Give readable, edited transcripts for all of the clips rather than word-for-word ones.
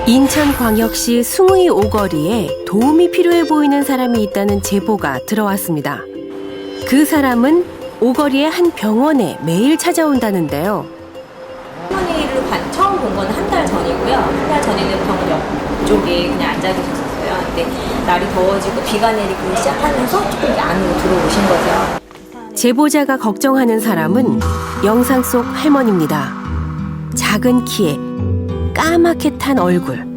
인천광역시 숭의 오거리에 도움이 필요해 보이는 사람이 있다는 제보가 들어왔습니다. 그 사람은 오거리의 한 병원에 매일 찾아온다는데요. 할머니를 처음 본 건 한 달 전이고요. 한 달 전에는 병원 옆쪽에 그냥 앉아 계셨어요. 근데 날이 더워지고 비가 내리기 시작하면서 조금 안으로 들어오신 거죠. 제보자가 걱정하는 사람은 영상 속 할머니입니다. 작은 키에 까맣게 탄 얼굴.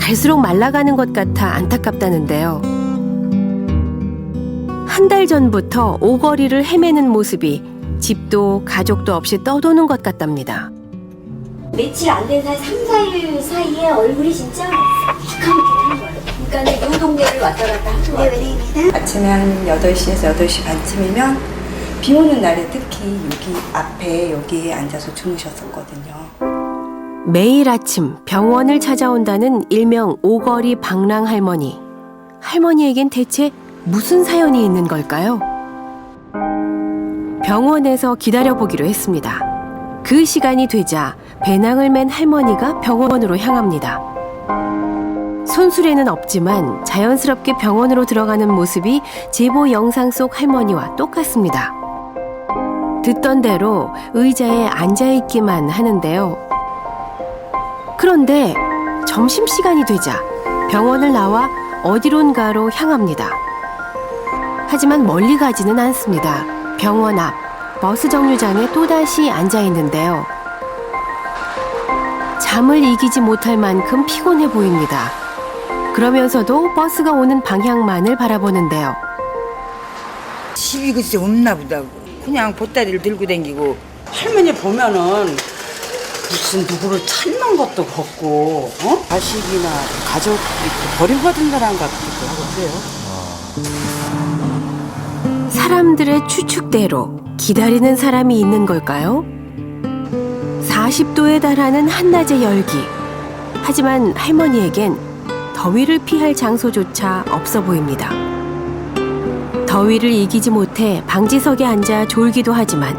갈수록 말라가는 것 같아 안타깝다는데요. 한 달 전부터 오거리를 헤매는 모습이 집도 가족도 없이 떠도는 것 같답니다. 며칠 안 된 사이 3, 4일 사이에 얼굴이 진짜 시커멓게 탄 거예요. 그러니까 이 동네를 왔다 갔다 하는 거예요. 아침에 한 8시에서 8시 반쯤이면 비 오는 날에 특히 여기 앞에 여기에 앉아서 주무셨었거든요. 매일 아침 병원을 찾아온다는 일명 오거리 방랑 할머니. 할머니에겐 대체 무슨 사연이 있는 걸까요? 병원에서 기다려보기로 했습니다. 그 시간이 되자 배낭을 맨 할머니가 병원으로 향합니다. 손수레는 없지만 자연스럽게 병원으로 들어가는 모습이 제보 영상 속 할머니와 똑같습니다. 듣던 대로 의자에 앉아있기만 하는데요. 그런데 점심시간이 되자 병원을 나와 어디론가로 향합니다. 하지만 멀리 가지는 않습니다. 병원 앞 버스 정류장에 또다시 앉아있는데요. 잠을 이기지 못할 만큼 피곤해 보입니다. 그러면서도 버스가 오는 방향만을 바라보는데요. 집이 글쎄 없나 보다. 그냥 보따리를 들고 다니고. 할머니 보면은 무슨 누구를 찾는 것도 같고, 자식이나 가족 이렇게 버려받은 사람 같기도 하고 그래요. 사람들의 추측대로 기다리는 사람이 있는 걸까요? 40도에 달하는 한낮의 열기. 하지만 할머니에겐 더위를 피할 장소조차 없어 보입니다. 더위를 이기지 못해 방지석에 앉아 졸기도 하지만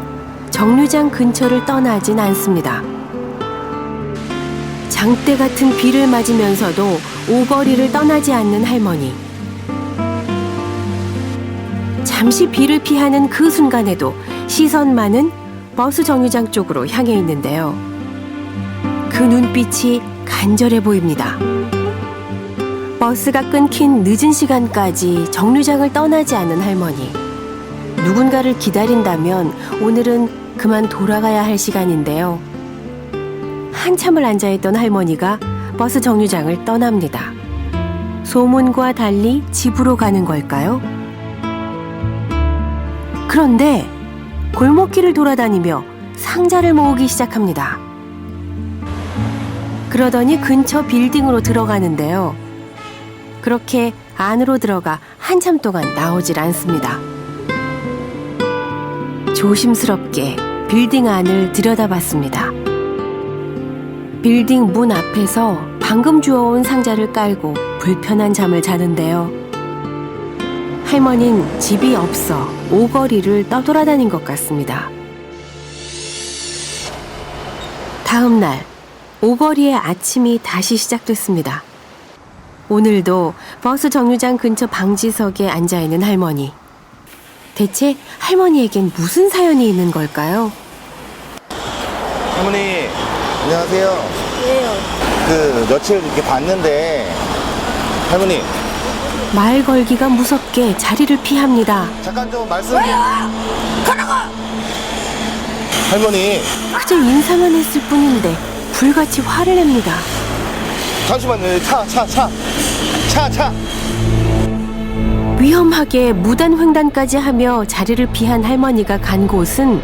정류장 근처를 떠나진 않습니다. 장대 같은 비를 맞으면서도 오거리를 떠나지 않는 할머니. 잠시 비를 피하는 그 순간에도 시선만은 버스 정류장 쪽으로 향해 있는데요. 그 눈빛이 간절해 보입니다. 버스가 끊긴 늦은 시간까지 정류장을 떠나지 않는 할머니. 누군가를 기다린다면 오늘은 그만 돌아가야 할 시간인데요. 한참을 앉아있던 할머니가 버스 정류장을 떠납니다. 소문과 달리 집으로 가는 걸까요? 그런데 골목길을 돌아다니며 상자를 모으기 시작합니다. 그러더니 근처 빌딩으로 들어가는데요. 그렇게 안으로 들어가 한참 동안 나오질 않습니다. 조심스럽게 빌딩 안을 들여다봤습니다. 빌딩 문 앞에서 방금 주워온 상자를 깔고 불편한 잠을 자는데요. 할머니는 집이 없어 오거리를 떠돌아다닌 것 같습니다. 다음 날 오거리의 아침이 다시 시작됐습니다. 오늘도 버스 정류장 근처 방지석에 앉아있는 할머니. 대체 할머니에겐 무슨 사연이 있는 걸까요? 할머니, 안녕하세요. 왜요? 며칠 이렇게 봤는데, 할머니. 말 걸기가 무섭게 자리를 피합니다. 잠깐 좀 말씀 좀. 할머니. 그저 인사만 했을 뿐인데 불같이 화를 냅니다. 잠시만요. 차. 위험하게 무단횡단까지 하며 자리를 피한 할머니가 간 곳은